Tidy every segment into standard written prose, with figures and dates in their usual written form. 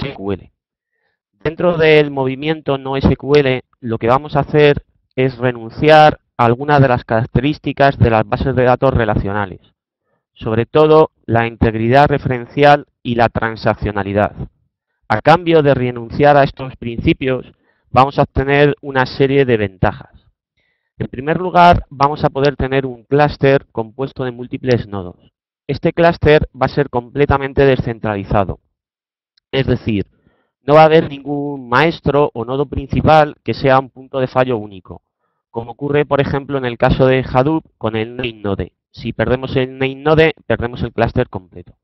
NoSQL. Dentro del movimiento NoSQL, lo que vamos a hacer es renunciar a algunas de las características de las bases de datos relacionales, sobre todo la integridad referencial y la transaccionalidad. A cambio de renunciar a estos principios, vamos a obtener una serie de ventajas. En primer lugar, vamos a poder tener un clúster compuesto de múltiples nodos. Este clúster va a ser completamente descentralizado, es decir, no va a haber ningún maestro o nodo principal que sea un punto de fallo único, como ocurre, por ejemplo, en el caso de Hadoop con el NameNode. Si perdemos el NameNode, perdemos el clúster completo.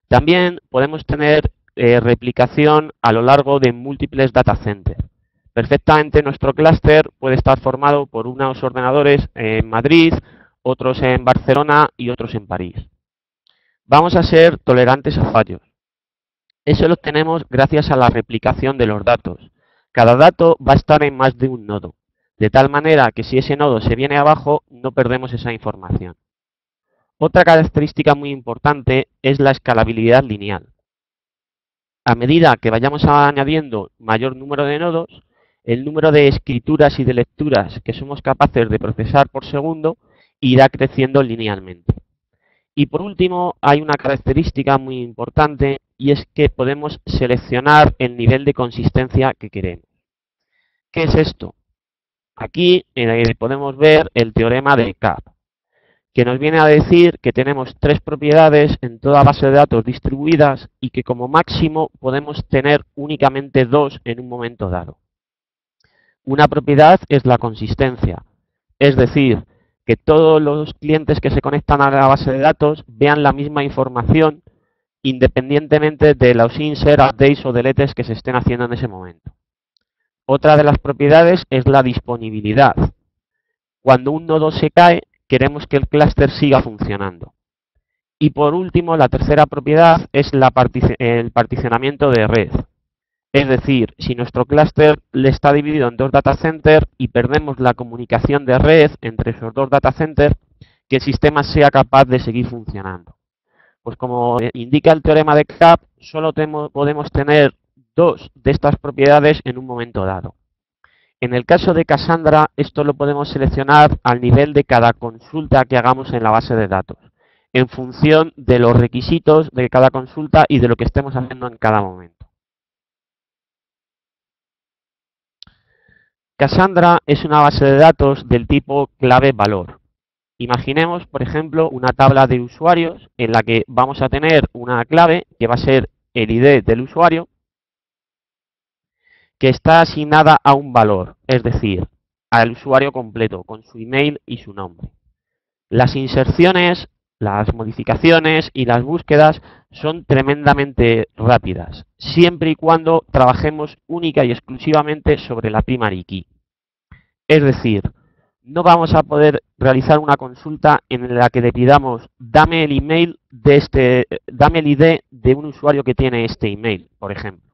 También podemos tener replicación a lo largo de múltiples data centers. Perfectamente nuestro clúster puede estar formado por unos ordenadores en Madrid, otros en Barcelona y otros en París. Vamos a ser tolerantes a fallos. Eso lo obtenemos gracias a la replicación de los datos. Cada dato va a estar en más de un nodo, de tal manera que si ese nodo se viene abajo, no perdemos esa información. Otra característica muy importante es la escalabilidad lineal. A medida que vayamos añadiendo mayor número de nodos, el número de escrituras y de lecturas que somos capaces de procesar por segundo irá creciendo linealmente. Y por último, hay una característica muy importante y es que podemos seleccionar el nivel de consistencia que queremos. ¿Qué es esto? Aquí podemos ver el teorema de CAP, que nos viene a decir que tenemos tres propiedades en toda base de datos distribuidas y que como máximo podemos tener únicamente dos en un momento dado. Una propiedad es la consistencia, es decir, que todos los clientes que se conectan a la base de datos vean la misma información independientemente de los insert, updates o deletes que se estén haciendo en ese momento. Otra de las propiedades es la disponibilidad. Cuando un nodo se cae, queremos que el clúster siga funcionando. Y por último, la tercera propiedad es el particionamiento de red. Es decir, si nuestro clúster está dividido en dos data centers y perdemos la comunicación de red entre esos dos data centers, que el sistema sea capaz de seguir funcionando. Pues como indica el teorema de CAP, solo podemos tener dos de estas propiedades en un momento dado. En el caso de Cassandra, esto lo podemos seleccionar al nivel de cada consulta que hagamos en la base de datos, en función de los requisitos de cada consulta y de lo que estemos haciendo en cada momento. Cassandra es una base de datos del tipo clave-valor. Imaginemos, por ejemplo, una tabla de usuarios en la que vamos a tener una clave que va a ser el ID del usuario, que está asignada a un valor, es decir, al usuario completo, con su email y su nombre. Las inserciones, las modificaciones y las búsquedas son tremendamente rápidas, siempre y cuando trabajemos única y exclusivamente sobre la primary key. Es decir, no vamos a poder realizar una consulta en la que le pidamos dame el email dame el ID de un usuario que tiene este email, por ejemplo.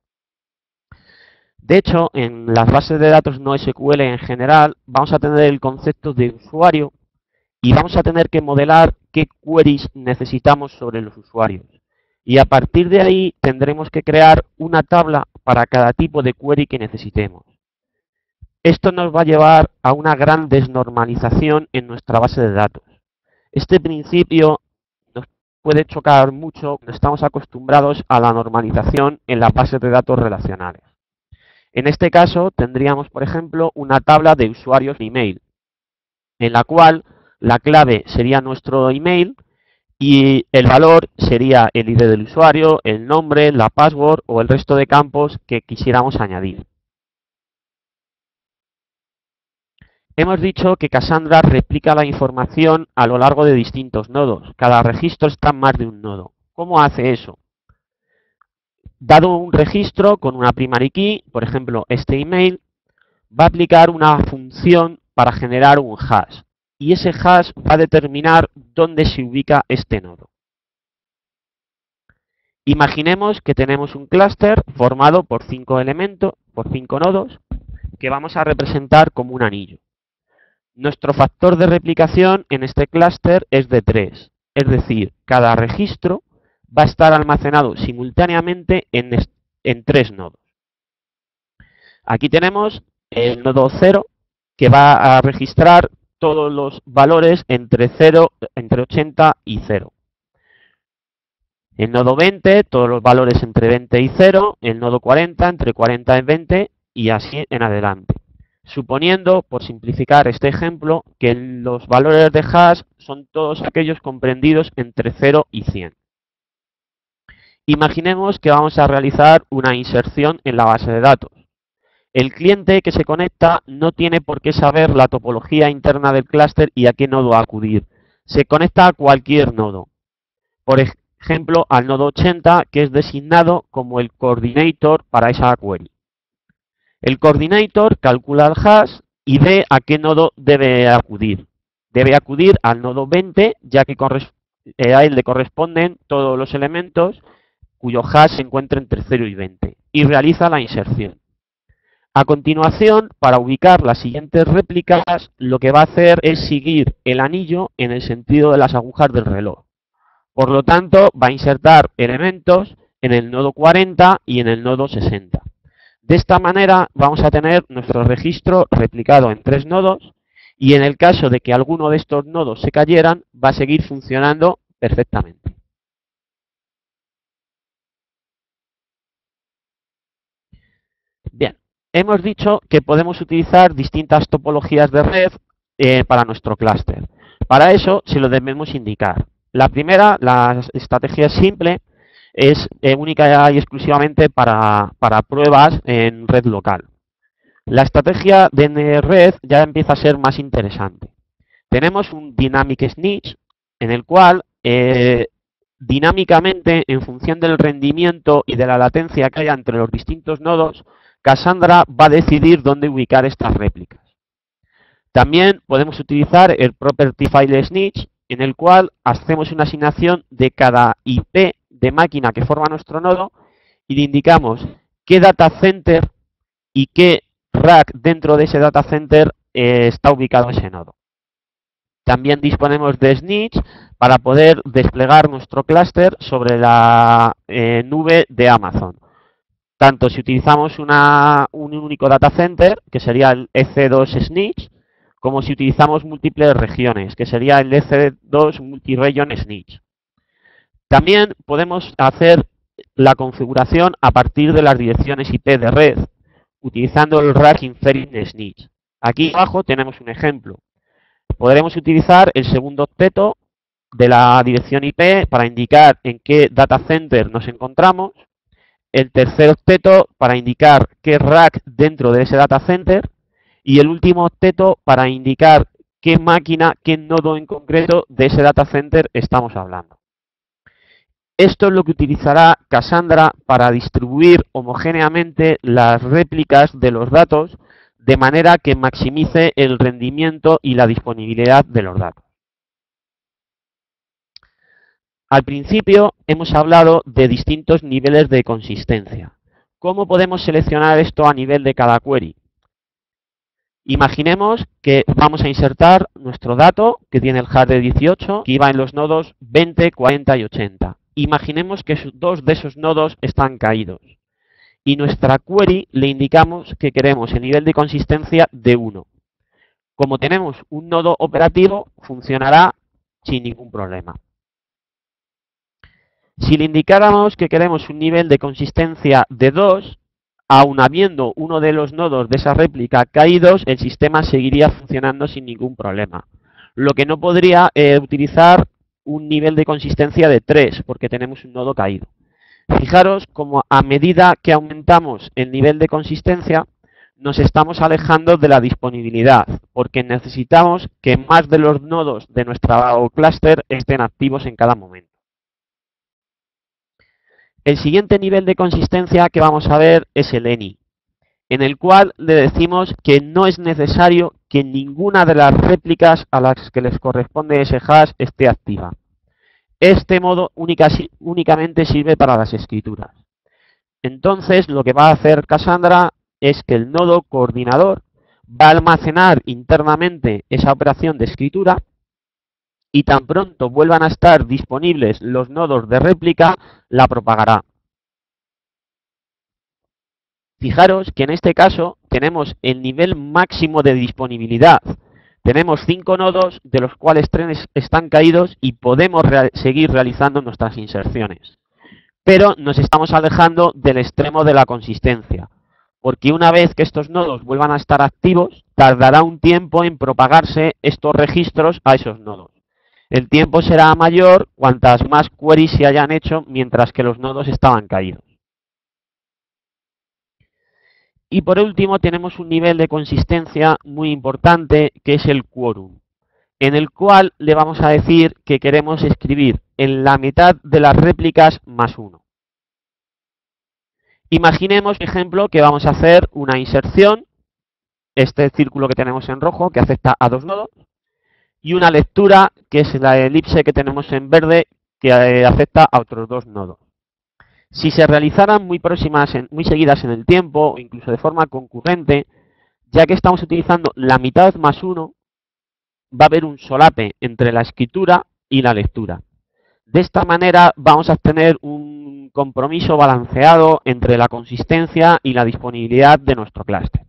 De hecho, en las bases de datos NoSQL en general, vamos a tener el concepto de usuario y vamos a tener que modelar qué queries necesitamos sobre los usuarios. Y a partir de ahí tendremos que crear una tabla para cada tipo de query que necesitemos. Esto nos va a llevar a una gran desnormalización en nuestra base de datos. Este principio nos puede chocar mucho cuando estamos acostumbrados a la normalización en las bases de datos relacionales. En este caso tendríamos, por ejemplo, una tabla de usuarios de email, en la cual la clave sería nuestro email y el valor sería el ID del usuario, el nombre, la password o el resto de campos que quisiéramos añadir. Hemos dicho que Cassandra replica la información a lo largo de distintos nodos. Cada registro está en más de un nodo. ¿Cómo hace eso? Dado un registro con una primary key, por ejemplo, este email, va a aplicar una función para generar un hash. Y ese hash va a determinar dónde se ubica este nodo. Imaginemos que tenemos un clúster formado por 5 elementos, por 5 nodos, que vamos a representar como un anillo. Nuestro factor de replicación en este clúster es de 3, es decir, cada registro va a estar almacenado simultáneamente en en 3 nodos. Aquí tenemos el nodo 0, que va a registrar todos los valores entre 80 y 0. El nodo 20, todos los valores entre 20 y 0. El nodo 40, entre 40 y 20, y así en adelante. Suponiendo, por simplificar este ejemplo, que los valores de hash son todos aquellos comprendidos entre 0 y 100. Imaginemos que vamos a realizar una inserción en la base de datos. El cliente que se conecta no tiene por qué saber la topología interna del clúster y a qué nodo acudir. Se conecta a cualquier nodo. Por ejemplo, al nodo 80, que es designado como el coordinator para esa query. El coordinator calcula el hash y ve a qué nodo debe acudir. Debe acudir al nodo 20, ya que a él le corresponden todos los elementos cuyo hash se encuentra entre 0 y 20, y realiza la inserción. A continuación, para ubicar las siguientes réplicas, lo que va a hacer es seguir el anillo en el sentido de las agujas del reloj. Por lo tanto, va a insertar elementos en el nodo 40 y en el nodo 60. De esta manera vamos a tener nuestro registro replicado en 3 nodos, y en el caso de que alguno de estos nodos se cayeran, va a seguir funcionando perfectamente. Bien, hemos dicho que podemos utilizar distintas topologías de red para nuestro clúster. Para eso se lo debemos indicar. La primera, la estrategia simple, es única y exclusivamente para pruebas en red local. La estrategia de red ya empieza a ser más interesante. Tenemos un Dynamic Snitch en el cual dinámicamente, en función del rendimiento y de la latencia que haya entre los distintos nodos, Cassandra va a decidir dónde ubicar estas réplicas. También podemos utilizar el Property File Snitch, en el cual hacemos una asignación de cada IP de máquina que forma nuestro nodo y le indicamos qué data center y qué rack dentro de ese data center está ubicado ese nodo. También disponemos de Snitch para poder desplegar nuestro clúster sobre la nube de Amazon. Tanto si utilizamos un único data center, que sería el EC2 Snitch, como si utilizamos múltiples regiones, que sería el EC2 Multi-Region Snitch. También podemos hacer la configuración a partir de las direcciones IP de red, utilizando el Rack Inferring Snitch. Aquí abajo tenemos un ejemplo. Podremos utilizar el segundo octeto de la dirección IP para indicar en qué data center nos encontramos, el tercer octeto para indicar qué rack dentro de ese data center y el último octeto para indicar qué máquina, qué nodo en concreto de ese data center estamos hablando. Esto es lo que utilizará Cassandra para distribuir homogéneamente las réplicas de los datos de manera que maximice el rendimiento y la disponibilidad de los datos. Al principio hemos hablado de distintos niveles de consistencia. ¿Cómo podemos seleccionar esto a nivel de cada query? Imaginemos que vamos a insertar nuestro dato, que tiene el hash de 18, que iba en los nodos 20, 40 y 80. Imaginemos que dos de esos nodos están caídos. Y nuestra query le indicamos que queremos el nivel de consistencia de 1. Como tenemos un nodo operativo, funcionará sin ningún problema. Si le indicáramos que queremos un nivel de consistencia de 2, aun habiendo uno de los nodos de esa réplica caídos, el sistema seguiría funcionando sin ningún problema. Lo que no podría utilizar un nivel de consistencia de 3, porque tenemos un nodo caído. Fijaros como a medida que aumentamos el nivel de consistencia, nos estamos alejando de la disponibilidad, porque necesitamos que más de los nodos de nuestro clúster estén activos en cada momento. El siguiente nivel de consistencia que vamos a ver es el ENI, en el cual le decimos que no es necesario que ninguna de las réplicas a las que les corresponde ese hash esté activa. Este modo únicamente sirve para las escrituras. Entonces, lo que va a hacer Cassandra es que el nodo coordinador va a almacenar internamente esa operación de escritura y tan pronto vuelvan a estar disponibles los nodos de réplica, la propagará. Fijaros que en este caso tenemos el nivel máximo de disponibilidad. Tenemos 5 nodos, de los cuales 3 están caídos y podemos seguir realizando nuestras inserciones. Pero nos estamos alejando del extremo de la consistencia, porque una vez que estos nodos vuelvan a estar activos, tardará un tiempo en propagarse estos registros a esos nodos. El tiempo será mayor cuantas más queries se hayan hecho mientras que los nodos estaban caídos. Y por último tenemos un nivel de consistencia muy importante, que es el quórum, en el cual le vamos a decir que queremos escribir en la mitad de las réplicas más 1. Imaginemos, por ejemplo, que vamos a hacer una inserción, este círculo que tenemos en rojo, que afecta a 2 nodos, y una lectura, que es la elipse que tenemos en verde, que afecta a otros 2 nodos. Si se realizaran muy seguidas en el tiempo, o incluso de forma concurrente, ya que estamos utilizando la mitad más 1, va a haber un solape entre la escritura y la lectura. De esta manera vamos a obtener un compromiso balanceado entre la consistencia y la disponibilidad de nuestro clúster.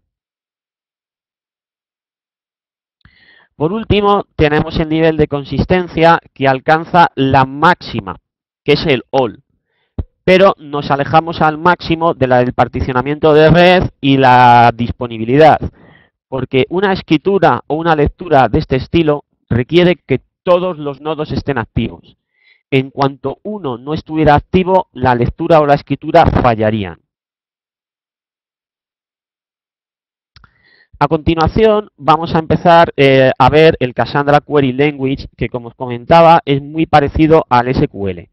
Por último, tenemos el nivel de consistencia que alcanza la máxima, que es el all. Pero nos alejamos al máximo del particionamiento de red y la disponibilidad, porque una escritura o una lectura de este estilo requiere que todos los nodos estén activos. En cuanto uno no estuviera activo, la lectura o la escritura fallarían. A continuación, vamos a empezar a ver el Cassandra Query Language, que como os comentaba, es muy parecido al SQL.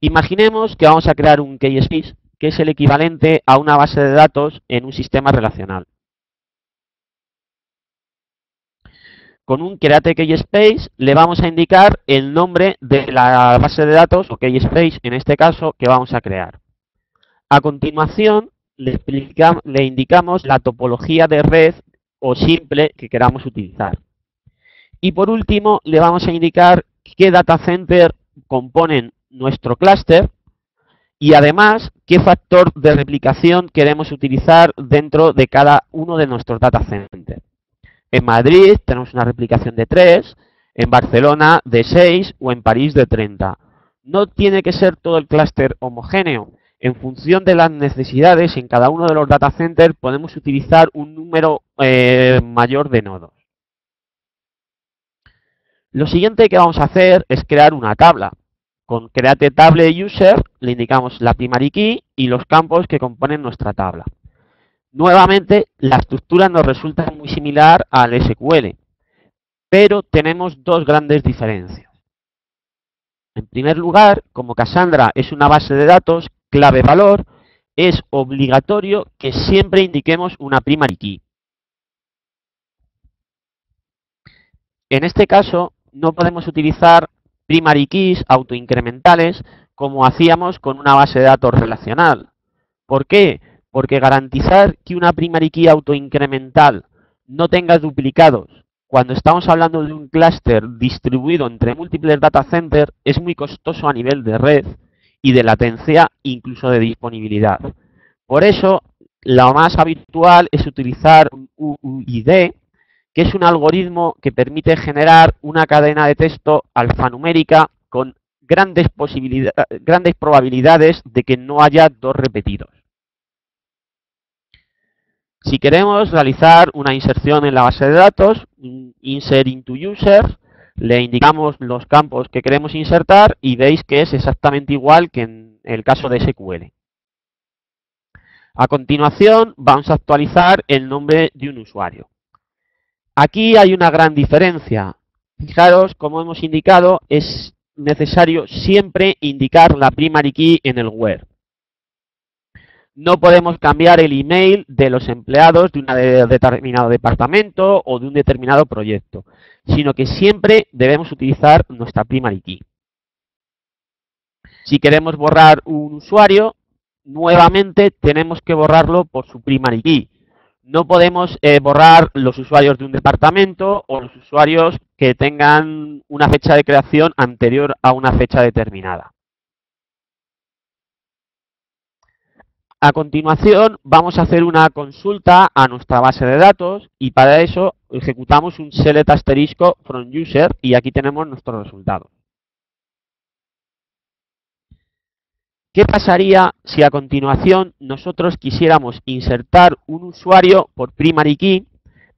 Imaginemos que vamos a crear un keyspace, que es el equivalente a una base de datos en un sistema relacional. Con un create keyspace le vamos a indicar el nombre de la base de datos, o keyspace en este caso, que vamos a crear. A continuación, le indicamos la topología de red o simple que queramos utilizar. Y por último, le vamos a indicar qué data center componen nuestro clúster y además qué factor de replicación queremos utilizar dentro de cada uno de nuestros data centers. En Madrid tenemos una replicación de 3, en Barcelona de 6 o en París de 30. No tiene que ser todo el clúster homogéneo. En función de las necesidades, en cada uno de los data centers podemos utilizar un número mayor de nodos. Lo siguiente que vamos a hacer es crear una tabla. Con create table user le indicamos la primary key y los campos que componen nuestra tabla. Nuevamente, la estructura nos resulta muy similar al SQL, pero tenemos dos grandes diferencias. En primer lugar, como Cassandra es una base de datos clave-valor, es obligatorio que siempre indiquemos una primary key. En este caso, no podemos utilizar primary keys autoincrementales como hacíamos con una base de datos relacional. ¿Por qué? Porque garantizar que una primary key autoincremental no tenga duplicados cuando estamos hablando de un clúster distribuido entre múltiples data centers es muy costoso a nivel de red y de latencia, incluso de disponibilidad. Por eso, lo más habitual es utilizar un UUID, que es un algoritmo que permite generar una cadena de texto alfanumérica con grandes probabilidades de que no haya dos repetidos. Si queremos realizar una inserción en la base de datos, insert into user, le indicamos los campos que queremos insertar y veis que es exactamente igual que en el caso de SQL. A continuación, vamos a actualizar el nombre de un usuario. Aquí hay una gran diferencia. Fijaros, como hemos indicado, es necesario siempre indicar la primary key en el where. No podemos cambiar el email de los empleados de un determinado departamento o de un determinado proyecto, sino que siempre debemos utilizar nuestra primary key. Si queremos borrar un usuario, nuevamente tenemos que borrarlo por su primary key. No podemos borrar los usuarios de un departamento o los usuarios que tengan una fecha de creación anterior a una fecha determinada. A continuación vamos a hacer una consulta a nuestra base de datos y para eso ejecutamos un select asterisco from user y aquí tenemos nuestro resultado. ¿Qué pasaría si a continuación nosotros quisiéramos insertar un usuario por primary key,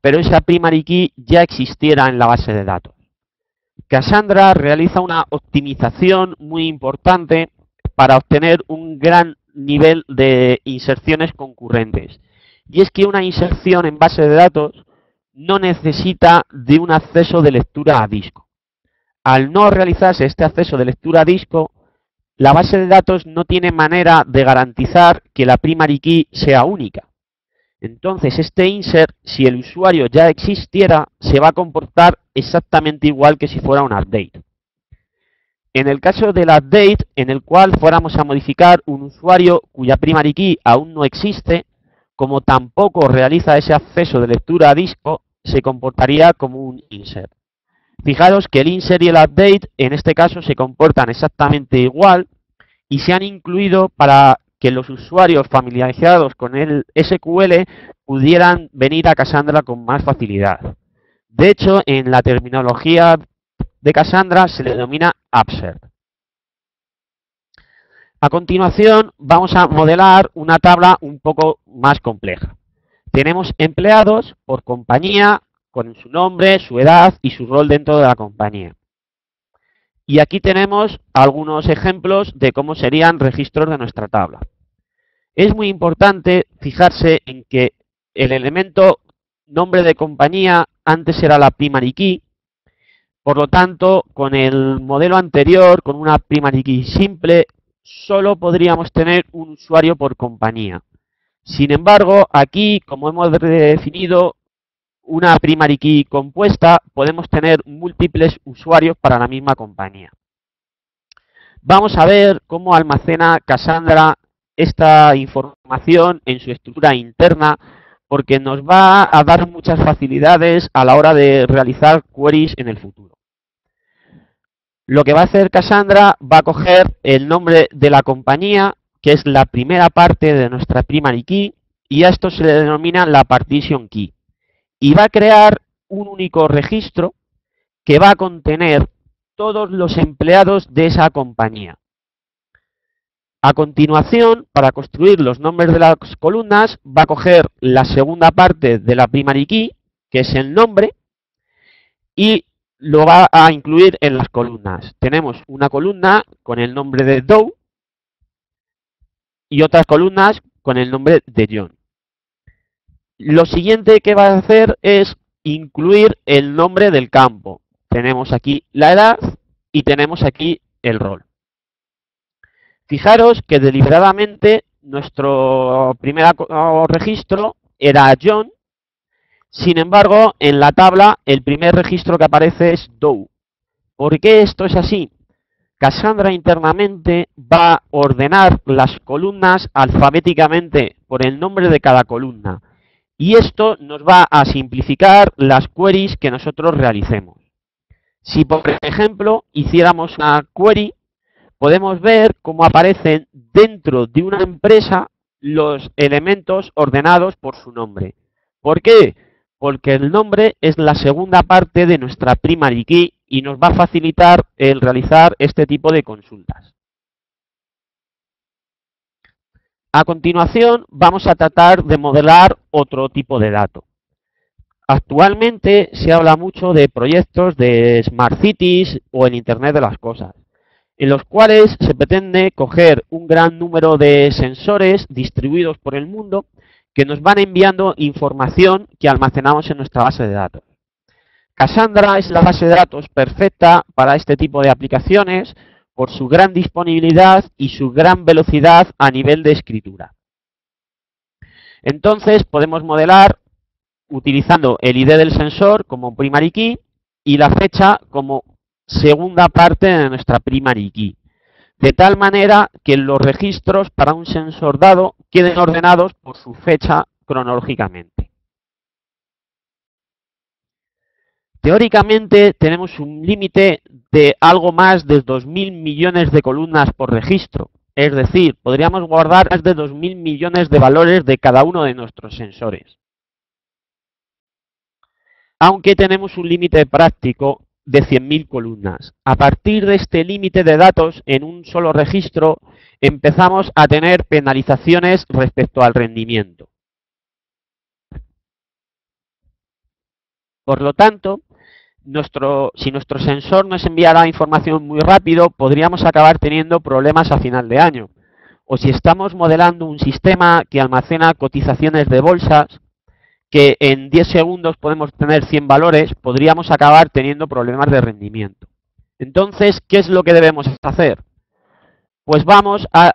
pero esa primary key ya existiera en la base de datos? Cassandra realiza una optimización muy importante para obtener un gran nivel de inserciones concurrentes. Y es que una inserción en base de datos no necesita de un acceso de lectura a disco. Al no realizarse este acceso de lectura a disco, la base de datos no tiene manera de garantizar que la primary key sea única. Entonces, este insert, si el usuario ya existiera, se va a comportar exactamente igual que si fuera un update. En el caso del update, en el cual fuéramos a modificar un usuario cuya primary key aún no existe, como tampoco realiza ese acceso de lectura a disco, se comportaría como un insert. Fijaros que el insert y el update en este caso se comportan exactamente igual y se han incluido para que los usuarios familiarizados con el SQL pudieran venir a Cassandra con más facilidad. De hecho, en la terminología de Cassandra se le denomina upsert. A continuación vamos a modelar una tabla un poco más compleja. Tenemos empleados por compañía con su nombre, su edad y su rol dentro de la compañía. Y aquí tenemos algunos ejemplos de cómo serían registros de nuestra tabla. Es muy importante fijarse en que el elemento nombre de compañía antes era la primary key. Por lo tanto, con el modelo anterior, con una primary key simple, solo podríamos tener un usuario por compañía. Sin embargo, aquí, como hemos definido una primary key compuesta, podemos tener múltiples usuarios para la misma compañía. Vamos a ver cómo almacena Cassandra esta información en su estructura interna, porque nos va a dar muchas facilidades a la hora de realizar queries en el futuro. Lo que va a hacer Cassandra va a coger el nombre de la compañía, que es la primera parte de nuestra primary key, y a esto se le denomina la partition key. Y va a crear un único registro que va a contener todos los empleados de esa compañía. A continuación, para construir los nombres de las columnas, va a coger la segunda parte de la primary key, que es el nombre, y lo va a incluir en las columnas. Tenemos una columna con el nombre de Doe y otras columnas con el nombre de John. Lo siguiente que va a hacer es incluir el nombre del campo. Tenemos aquí la edad y tenemos aquí el rol. Fijaros que deliberadamente nuestro primer registro era John. Sin embargo, en la tabla el primer registro que aparece es Doe. ¿Por qué esto es así? Cassandra internamente va a ordenar las columnas alfabéticamente por el nombre de cada columna. Y esto nos va a simplificar las queries que nosotros realicemos. Si, por ejemplo, hiciéramos una query, podemos ver cómo aparecen dentro de una empresa los elementos ordenados por su nombre. ¿Por qué? Porque el nombre es la segunda parte de nuestra primary key y nos va a facilitar el realizar este tipo de consultas. A continuación vamos a tratar de modelar otro tipo de dato. Actualmente se habla mucho de proyectos de Smart Cities o el Internet de las Cosas, en los cuales se pretende coger un gran número de sensores distribuidos por el mundo que nos van enviando información que almacenamos en nuestra base de datos. Cassandra es la base de datos perfecta para este tipo de aplicaciones por su gran disponibilidad y su gran velocidad a nivel de escritura. Entonces podemos modelar utilizando el ID del sensor como primary key y la fecha como segunda parte de nuestra primary key, de tal manera que los registros para un sensor dado queden ordenados por su fecha cronológicamente. Teóricamente tenemos un límite de algo más de 2.000 millones de columnas por registro, Es decir, podríamos guardar más de 2.000 millones de valores de cada uno de nuestros sensores. Aunque tenemos un límite práctico de 100.000 columnas. A partir de este límite de datos en un solo registro, empezamos a tener penalizaciones respecto al rendimiento. Por lo tanto, si nuestro sensor nos enviara información muy rápido, podríamos acabar teniendo problemas a final de año. O si estamos modelando un sistema que almacena cotizaciones de bolsas, que en 10 segundos podemos tener 100 valores, podríamos acabar teniendo problemas de rendimiento. Entonces, ¿qué es lo que debemos hacer? Pues vamos a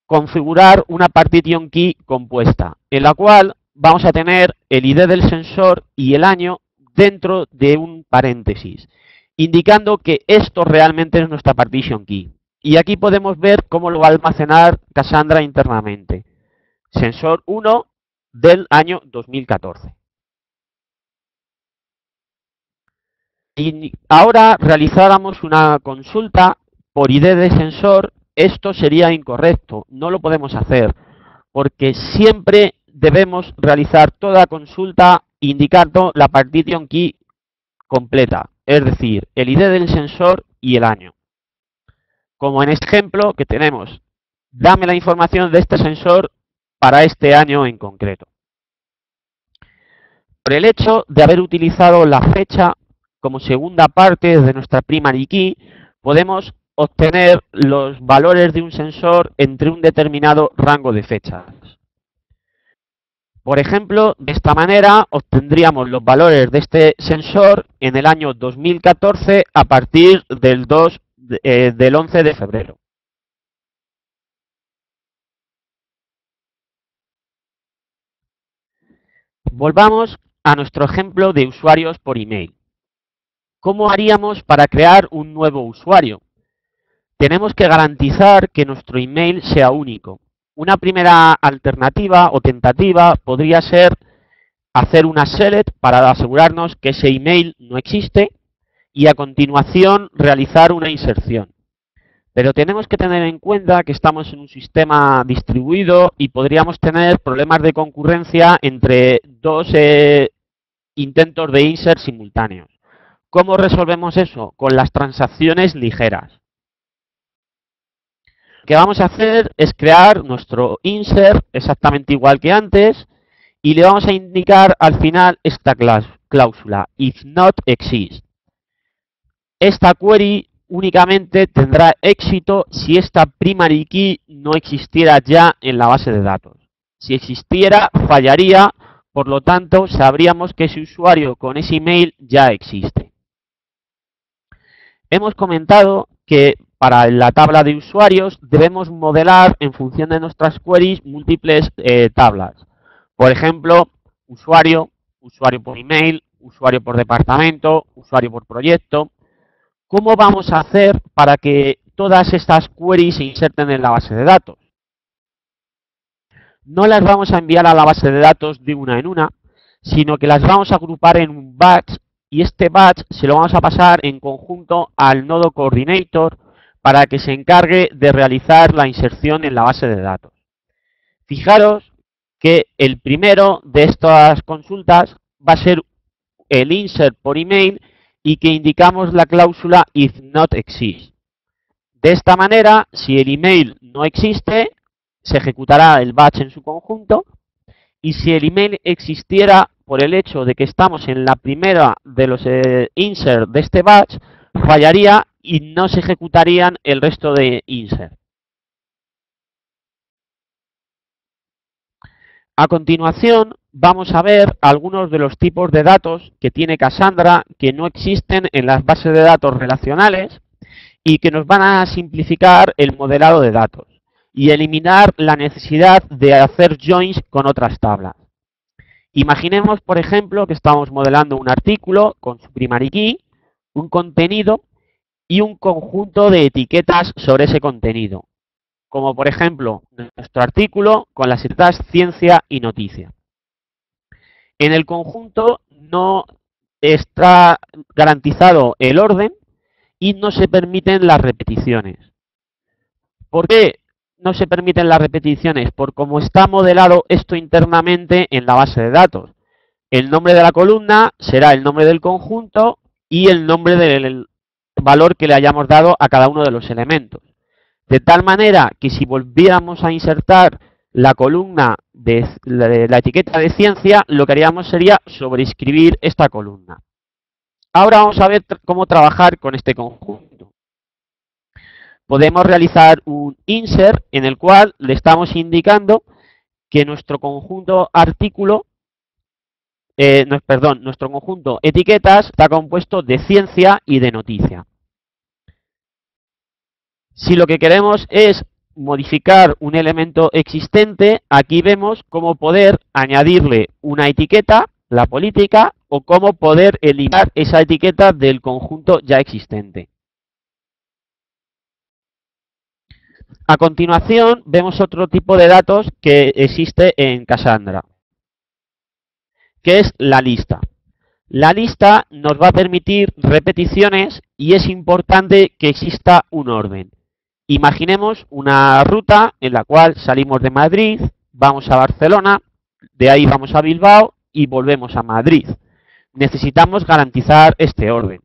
configurar una partition key compuesta, en la cual vamos a tener el ID del sensor y el año dentro de un paréntesis, indicando que esto realmente es nuestra partition key. Y aquí podemos ver cómo lo va a almacenar Cassandra internamente. Sensor 1 del año 2014. Y ahora realizáramos una consulta por ID de sensor, esto sería incorrecto, no lo podemos hacer, porque siempre debemos realizar toda consulta indicando la partition key completa, es decir, el ID del sensor y el año. Como en este ejemplo que tenemos, dame la información de este sensor para este año en concreto. Por el hecho de haber utilizado la fecha como segunda parte de nuestra primary key, podemos obtener los valores de un sensor entre un determinado rango de fechas. Por ejemplo, de esta manera obtendríamos los valores de este sensor en el año 2014 a partir del 11 de febrero. Volvamos a nuestro ejemplo de usuarios por email. ¿Cómo haríamos para crear un nuevo usuario? Tenemos que garantizar que nuestro email sea único. Una primera alternativa o tentativa podría ser hacer una select para asegurarnos que ese email no existe y a continuación realizar una inserción. Pero tenemos que tener en cuenta que estamos en un sistema distribuido y podríamos tener problemas de concurrencia entre dos intentos de insert simultáneos. ¿Cómo resolvemos eso? Con las transacciones ligeras. Lo que vamos a hacer es crear nuestro insert exactamente igual que antes y le vamos a indicar al final esta cláusula, if not exist. Esta query únicamente tendrá éxito si esta primary key no existiera ya en la base de datos. Si existiera, fallaría, por lo tanto, sabríamos que ese usuario con ese email ya existe. Hemos comentado que para la tabla de usuarios debemos modelar en función de nuestras queries múltiples tablas. Por ejemplo, usuario, usuario por email, usuario por departamento, usuario por proyecto. ¿Cómo vamos a hacer para que todas estas queries se inserten en la base de datos? No las vamos a enviar a la base de datos de una en una, sino que las vamos a agrupar en un batch y este batch se lo vamos a pasar en conjunto al nodo coordinator para que se encargue de realizar la inserción en la base de datos. Fijaros que el primero de estas consultas va a ser el insert por email y que indicamos la cláusula if not exist. De esta manera, si el email no existe, se ejecutará el batch en su conjunto y si el email existiera, por el hecho de que estamos en la primera de los insert de este batch, fallaría y no se ejecutarían el resto de insert. A continuación, vamos a ver algunos de los tipos de datos que tiene Cassandra que no existen en las bases de datos relacionales y que nos van a simplificar el modelado de datos y eliminar la necesidad de hacer joins con otras tablas. Imaginemos, por ejemplo, que estamos modelando un artículo con su primary key, un contenido y un conjunto de etiquetas sobre ese contenido, como por ejemplo nuestro artículo con las etiquetas ciencia y noticia. En el conjunto no está garantizado el orden y no se permiten las repeticiones. ¿Por qué? no se permiten las repeticiones? Por cómo está modelado esto internamente en la base de datos. El nombre de la columna será el nombre del conjunto y el nombre del valor que le hayamos dado a cada uno de los elementos. De tal manera que si volviéramos a insertar la columna de la etiqueta de ciencia, lo que haríamos sería sobreescribir esta columna. Ahora vamos a ver cómo trabajar con este conjunto. Podemos realizar un insert en el cual le estamos indicando que nuestro conjunto artículo, nuestro conjunto etiquetas está compuesto de ciencia y de noticia. Si lo que queremos es modificar un elemento existente, aquí vemos cómo poder añadirle una etiqueta, la política, o cómo poder eliminar esa etiqueta del conjunto ya existente. A continuación, vemos otro tipo de datos que existe en Cassandra, que es la lista. La lista nos va a permitir repeticiones y es importante que exista un orden. Imaginemos una ruta en la cual salimos de Madrid, vamos a Barcelona, de ahí vamos a Bilbao y volvemos a Madrid. Necesitamos garantizar este orden.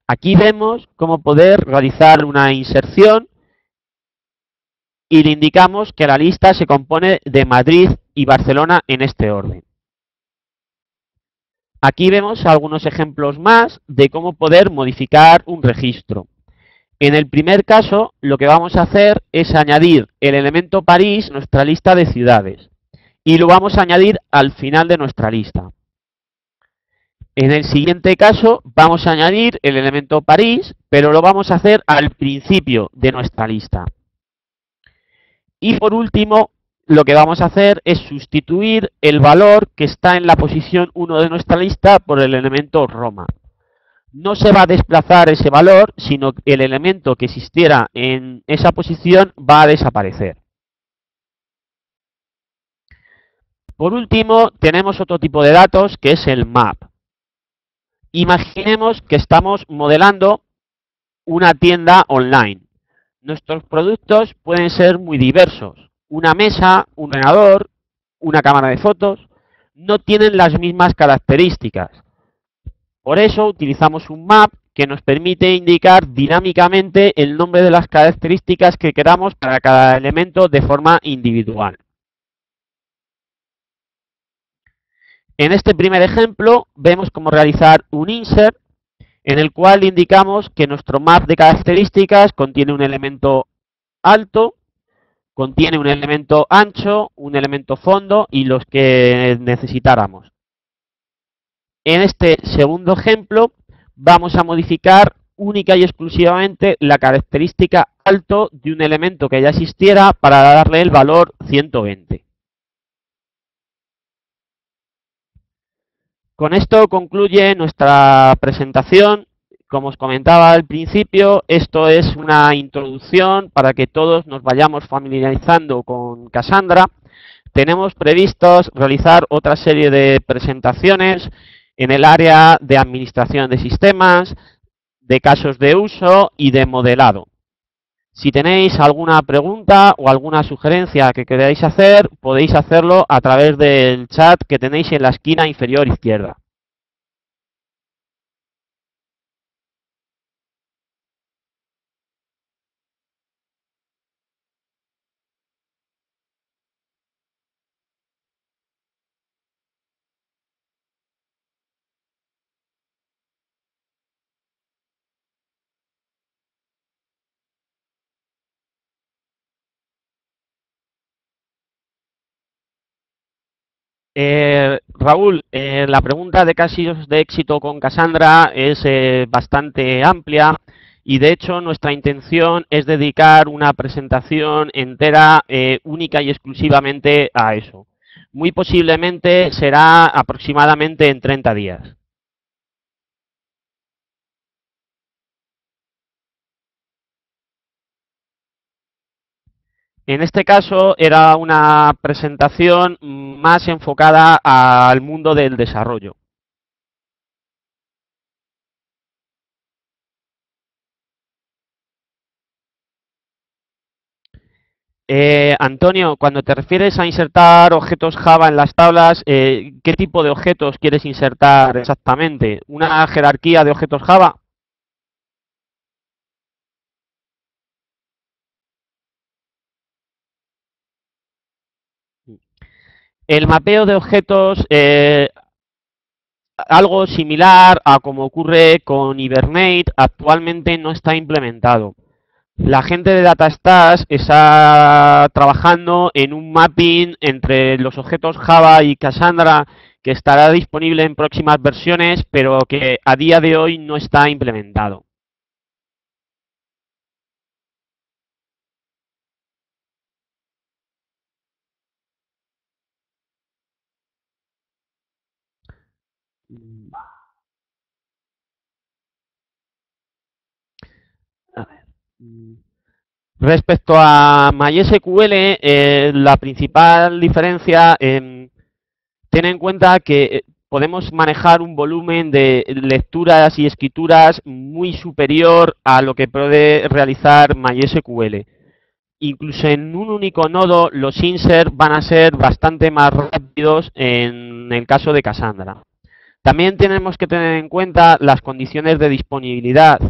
Aquí vemos cómo poder realizar una inserción y le indicamos que la lista se compone de Madrid y Barcelona en este orden. Aquí vemos algunos ejemplos más de cómo poder modificar un registro. En el primer caso, lo que vamos a hacer es añadir el elemento París a nuestra lista de ciudades y lo vamos a añadir al final de nuestra lista. En el siguiente caso, vamos a añadir el elemento París, pero lo vamos a hacer al principio de nuestra lista. Y por último, lo que vamos a hacer es sustituir el valor que está en la posición 1 de nuestra lista por el elemento Roma. No se va a desplazar ese valor, sino que el elemento que existiera en esa posición va a desaparecer. Por último, tenemos otro tipo de datos que es el map. Imaginemos que estamos modelando una tienda online. Nuestros productos pueden ser muy diversos. Una mesa, un ordenador, una cámara de fotos, no tienen las mismas características. Por eso utilizamos un map que nos permite indicar dinámicamente el nombre de las características que queramos para cada elemento de forma individual. En este primer ejemplo vemos cómo realizar un insert en el cual indicamos que nuestro map de características contiene un elemento alto, contiene un elemento ancho, un elemento fondo y los que necesitáramos. En este segundo ejemplo vamos a modificar única y exclusivamente la característica alto de un elemento que ya existiera para darle el valor 120. Con esto concluye nuestra presentación. Como os comentaba al principio, esto es una introducción para que todos nos vayamos familiarizando con Cassandra. Tenemos previstos realizar otra serie de presentaciones en el área de administración de sistemas, de casos de uso y de modelado. Si tenéis alguna pregunta o alguna sugerencia que queráis hacer, podéis hacerlo a través del chat que tenéis en la esquina inferior izquierda. Raúl, la pregunta de casos de éxito con Cassandra es bastante amplia y de hecho nuestra intención es dedicar una presentación entera única y exclusivamente a eso. Muy posiblemente será aproximadamente en 30 días. En este caso era una presentación más enfocada al mundo del desarrollo. Antonio, cuando te refieres a insertar objetos Java en las tablas, ¿qué tipo de objetos quieres insertar exactamente? ¿Una jerarquía de objetos Java? El mapeo de objetos, algo similar a como ocurre con Hibernate, actualmente no está implementado. La gente de DataStash está trabajando en un mapping entre los objetos Java y Cassandra que estará disponible en próximas versiones, pero que a día de hoy no está implementado. A ver. Respecto a MySQL, la principal diferencia, ten en cuenta que podemos manejar un volumen de lecturas y escrituras muy superior a lo que puede realizar MySQL. Incluso en un único nodo, los insert van a ser bastante más rápidos en el caso de Cassandra. También tenemos que tener en cuenta las condiciones de disponibilidad,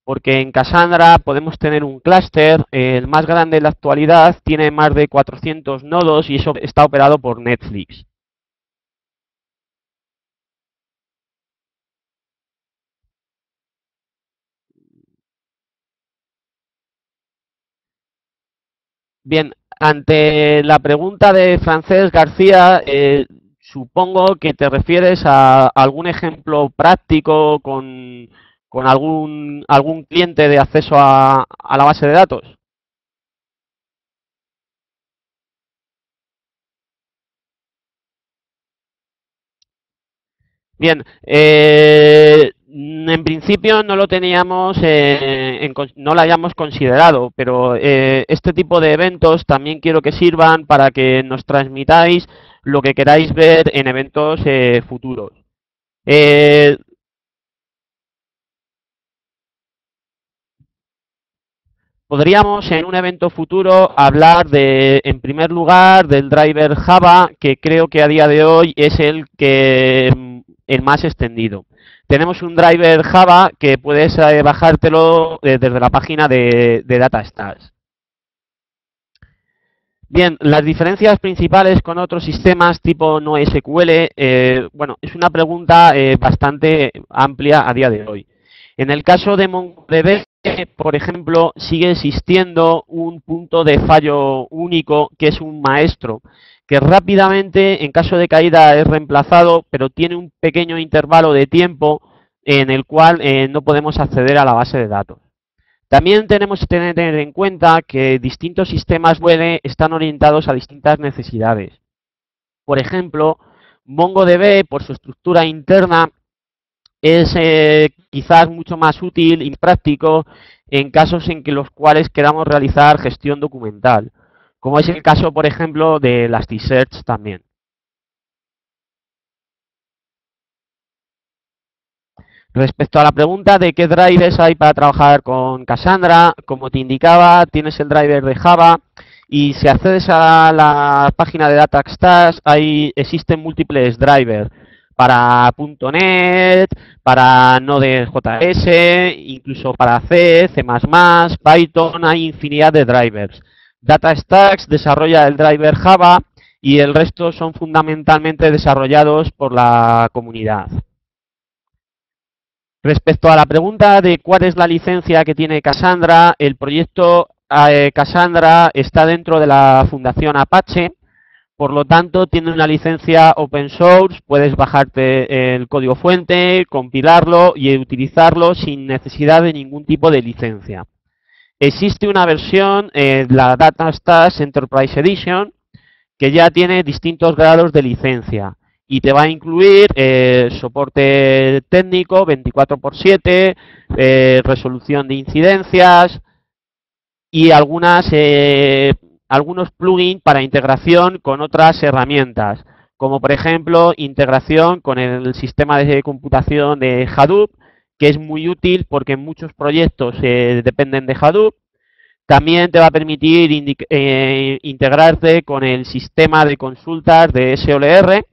porque en Cassandra podemos tener un clúster, el más grande en la actualidad tiene más de 400 nodos y eso está operado por Netflix. Bien, ante la pregunta de Francesc García, supongo que te refieres a algún ejemplo práctico con algún cliente de acceso a la base de datos. Bien, en principio no lo teníamos, no lo hayamos considerado, pero este tipo de eventos también quiero que sirvan para que nos transmitáis lo que queráis ver en eventos futuros. Eh, Podríamos en un evento futuro hablar de, en primer lugar, del driver Java, que creo que a día de hoy es el más extendido. Tenemos un driver Java que puedes bajártelo desde la página de DataStash. Bien, las diferencias principales con otros sistemas tipo NoSQL, bueno, es una pregunta bastante amplia a día de hoy. En el caso de MongoDB, por ejemplo, sigue existiendo un punto de fallo único que es un maestro, que rápidamente, en caso de caída, es reemplazado, pero tiene un pequeño intervalo de tiempo en el cual no podemos acceder a la base de datos. También tenemos que tener en cuenta que distintos sistemas web están orientados a distintas necesidades. Por ejemplo, MongoDB, por su estructura interna, es quizás mucho más útil y práctico en casos en que los cuales queramos realizar gestión documental, como es el caso, por ejemplo, de Elasticsearch también. Respecto a la pregunta de qué drivers hay para trabajar con Cassandra, como te indicaba, tienes el driver de Java y si accedes a la página de DataStash, existen múltiples drivers para .NET, para Node.js, incluso para C, C++, Python, hay infinidad de drivers. DataStax desarrolla el driver Java y el resto son fundamentalmente desarrollados por la comunidad. Respecto a la pregunta de cuál es la licencia que tiene Cassandra, el proyecto Cassandra está dentro de la Fundación Apache, por lo tanto tiene una licencia open source, puedes bajarte el código fuente, compilarlo y utilizarlo sin necesidad de ningún tipo de licencia. Existe una versión, la DataStash Enterprise Edition, que ya tiene distintos grados de licencia y te va a incluir soporte técnico 24/7, resolución de incidencias y algunos plugins para integración con otras herramientas, como por ejemplo integración con el sistema de computación de Hadoop, que es muy útil porque muchos proyectos dependen de Hadoop. También te va a permitir integrarte con el sistema de consultas de SOLR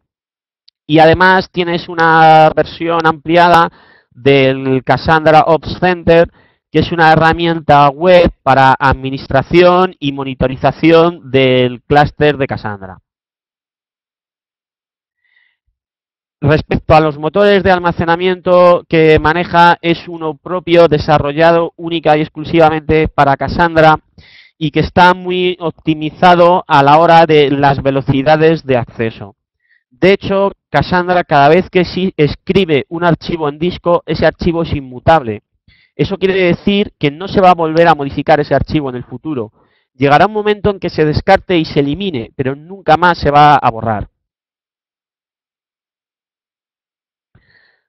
y además tienes una versión ampliada del Cassandra Ops Center, que es una herramienta web para administración y monitorización del clúster de Cassandra. Respecto a los motores de almacenamiento que maneja, es uno propio desarrollado única y exclusivamente para Cassandra y que está muy optimizado a la hora de las velocidades de acceso. De hecho, Cassandra, cada vez que escribe un archivo en disco, ese archivo es inmutable. Eso quiere decir que no se va a volver a modificar ese archivo en el futuro. Llegará un momento en que se descarte y se elimine, pero nunca más se va a borrar.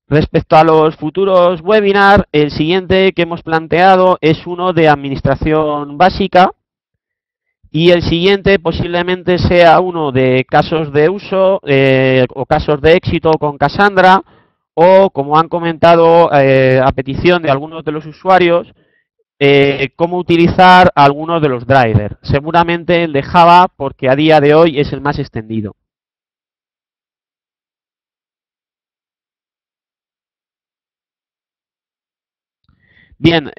Respecto a los futuros webinars, el siguiente que hemos planteado es uno de administración básica y el siguiente posiblemente sea uno de casos de uso o casos de éxito con Cassandra o, como han comentado a petición de algunos de los usuarios, cómo utilizar algunos de los drivers. Seguramente el de Java, porque a día de hoy es el más extendido. Bien,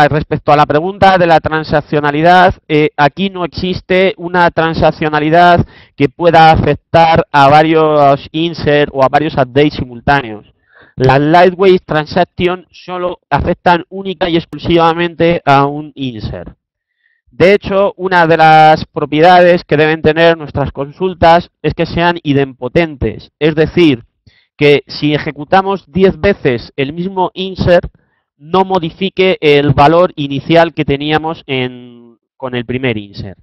respecto a la pregunta de la transaccionalidad, aquí no existe una transaccionalidad que pueda afectar a varios insert o a varios updates simultáneos. Las lightweight transactions solo afectan única y exclusivamente a un insert. De hecho, una de las propiedades que deben tener nuestras consultas es que sean idempotentes, es decir, que si ejecutamos 10 veces el mismo insert, no modifique el valor inicial que teníamos con el primer insert.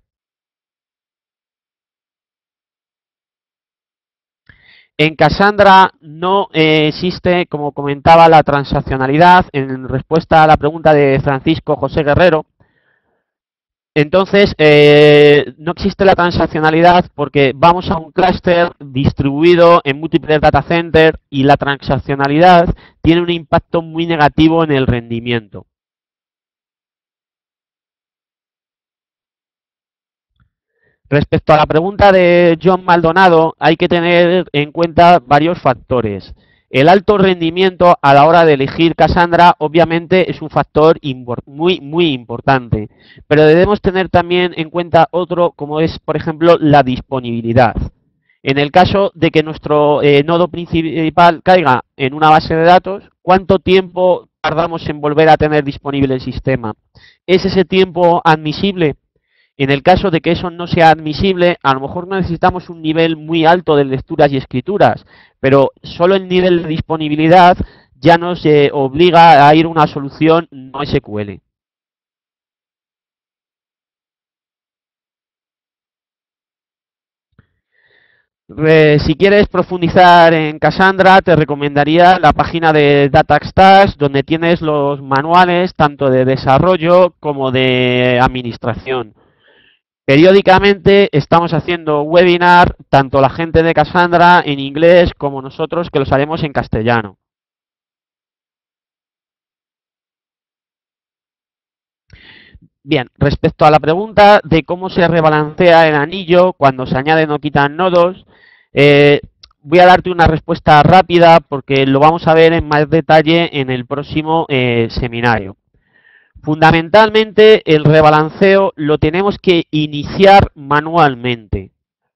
En Cassandra no existe, como comentaba, la transaccionalidad. En respuesta a la pregunta de Francisco José Guerrero, entonces, no existe la transaccionalidad porque vamos a un clúster distribuido en múltiples data centers y la transaccionalidad tiene un impacto muy negativo en el rendimiento. Respecto a la pregunta de John Maldonado, hay que tener en cuenta varios factores. El alto rendimiento a la hora de elegir Cassandra obviamente es un factor muy importante, pero debemos tener también en cuenta otro como es, por ejemplo, la disponibilidad. En el caso de que nuestro nodo principal caiga en una base de datos, ¿cuánto tiempo tardamos en volver a tener disponible el sistema? ¿Es ese tiempo admisible? En el caso de que eso no sea admisible, a lo mejor no necesitamos un nivel muy alto de lecturas y escrituras, pero solo el nivel de disponibilidad ya nos obliga a ir a una solución no SQL. Si quieres profundizar en Cassandra, te recomendaría la página de DataStash, donde tienes los manuales tanto de desarrollo como de administración. Periódicamente estamos haciendo webinar, tanto la gente de Cassandra en inglés como nosotros que los haremos en castellano. Bien, respecto a la pregunta de cómo se rebalancea el anillo cuando se añaden o quitan nodos, voy a darte una respuesta rápida porque lo vamos a ver en más detalle en el próximo seminario. Fundamentalmente, el rebalanceo lo tenemos que iniciar manualmente.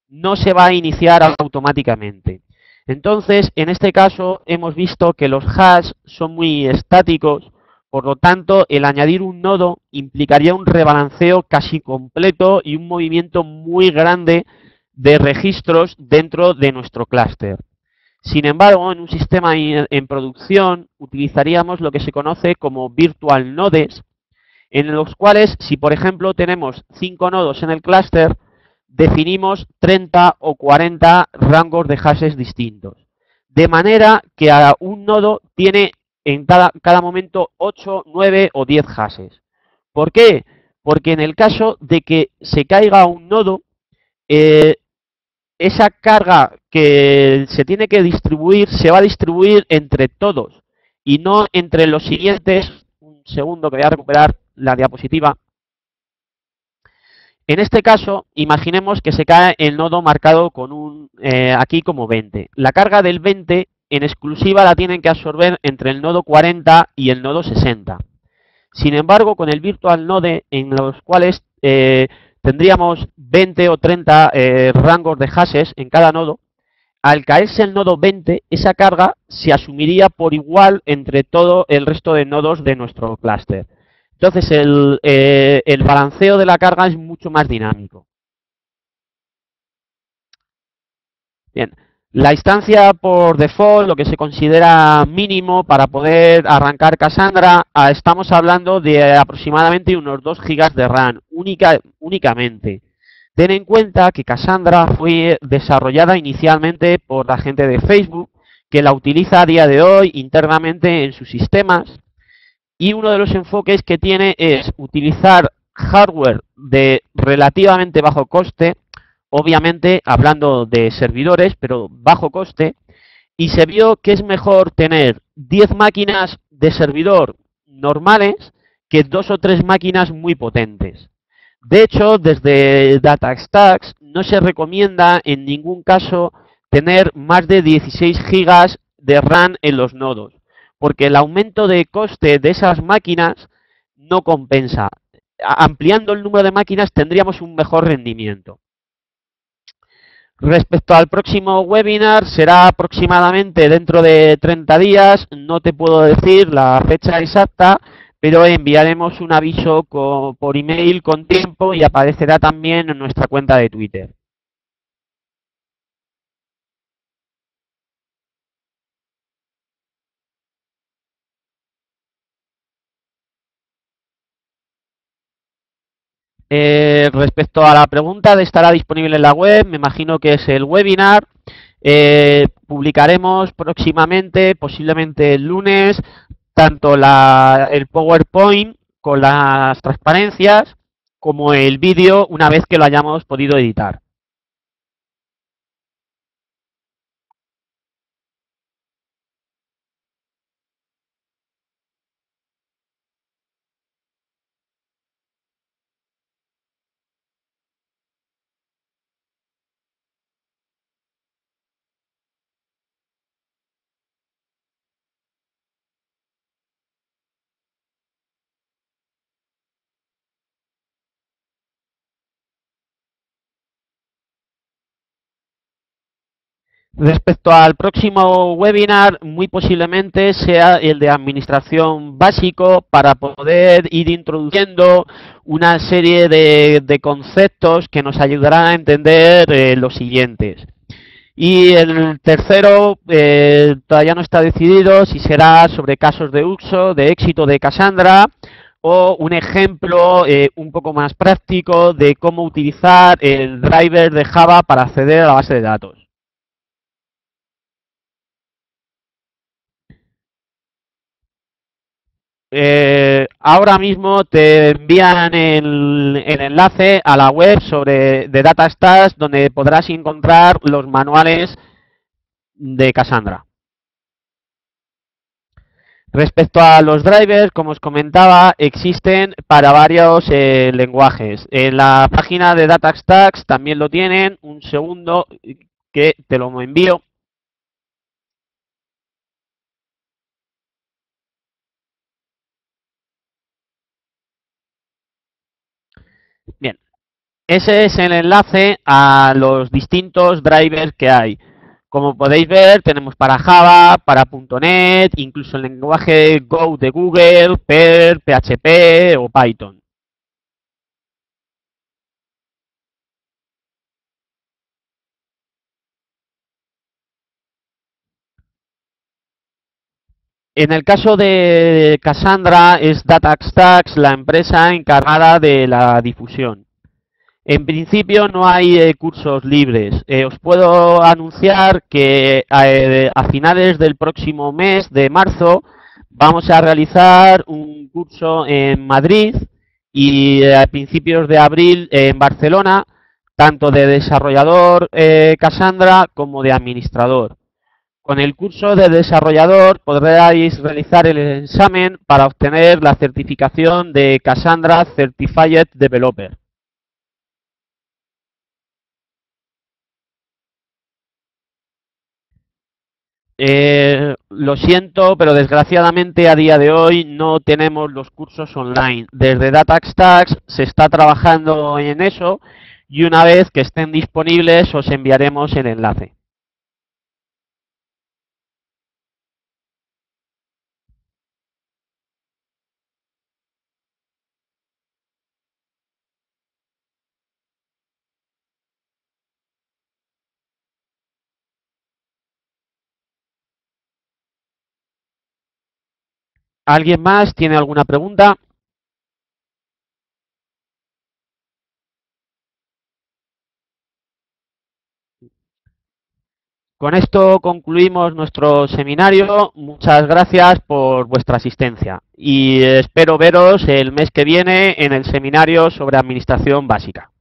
No se va a iniciar automáticamente. Entonces, en este caso, hemos visto que los hash son muy estáticos, por lo tanto, el añadir un nodo implicaría un rebalanceo casi completo y un movimiento muy grande de registros dentro de nuestro clúster. Sin embargo, en un sistema en producción utilizaríamos lo que se conoce como virtual nodes, en los cuales, si por ejemplo tenemos 5 nodos en el clúster, definimos 30 o 40 rangos de hashes distintos. De manera que a un nodo tiene en cada momento 8, 9 o 10 hashes. ¿Por qué? Porque en el caso de que se caiga un nodo, esa carga que se tiene que distribuir se va a distribuir entre todos y no entre los siguientes. Un segundo que voy a recuperar la diapositiva. En este caso, imaginemos que se cae el nodo marcado con aquí como 20. La carga del 20 en exclusiva la tienen que absorber entre el nodo 40 y el nodo 60. Sin embargo, con el Virtual Node, en los cuales tendríamos 20 o 30 rangos de hashes en cada nodo, al caerse el nodo 20, esa carga se asumiría por igual entre todo el resto de nodos de nuestro clúster. Entonces, el balanceo de la carga es mucho más dinámico. Bien, la instancia por default, lo que se considera mínimo para poder arrancar Cassandra, estamos hablando de aproximadamente unos 2 GB de RAM únicamente. Ten en cuenta que Cassandra fue desarrollada inicialmente por la gente de Facebook, que la utiliza a día de hoy internamente en sus sistemas, y uno de los enfoques que tiene es utilizar hardware de relativamente bajo coste, obviamente hablando de servidores, pero bajo coste, y se vio que es mejor tener 10 máquinas de servidor normales que 2 o 3 máquinas muy potentes. De hecho, desde DataStax no se recomienda en ningún caso tener más de 16 GB de RAM en los nodos, porque el aumento de coste de esas máquinas no compensa. Ampliando el número de máquinas tendríamos un mejor rendimiento. Respecto al próximo webinar, será aproximadamente dentro de 30 días, no te puedo decir la fecha exacta, pero enviaremos un aviso por email con tiempo y aparecerá también en nuestra cuenta de Twitter. Respecto a la pregunta de estará disponible en la web, me imagino que es el webinar. Publicaremos próximamente, posiblemente el lunes, tanto el PowerPoint con las transparencias como el vídeo una vez que lo hayamos podido editar. Respecto al próximo webinar, muy posiblemente sea el de administración básico para poder ir introduciendo una serie de conceptos que nos ayudarán a entender los siguientes. Y el tercero todavía no está decidido si será sobre casos de uso, de éxito de Cassandra o un ejemplo un poco más práctico de cómo utilizar el driver de Java para acceder a la base de datos. Ahora mismo te envían el enlace a la web de DataStax donde podrás encontrar los manuales de Cassandra. Respecto a los drivers, como os comentaba, existen para varios lenguajes. En la página de DataStax también lo tienen. Un segundo que te lo envío. Bien, ese es el enlace a los distintos drivers que hay. Como podéis ver, tenemos para Java, para .NET, incluso el lenguaje Go de Google, Perl, PHP o Python. En el caso de Cassandra, es DataStax la empresa encargada de la difusión. En principio no hay cursos libres. Os puedo anunciar que a finales del próximo mes de marzo vamos a realizar un curso en Madrid y a principios de abril en Barcelona, tanto de desarrollador Cassandra como de administrador. Con el curso de desarrollador podréis realizar el examen para obtener la certificación de Cassandra Certified Developer. Lo siento, pero desgraciadamente a día de hoy no tenemos los cursos online. Desde DataStax se está trabajando en eso y una vez que estén disponibles os enviaremos el enlace. ¿Alguien más tiene alguna pregunta? Con esto concluimos nuestro seminario. Muchas gracias por vuestra asistencia y espero veros el mes que viene en el seminario sobre administración básica.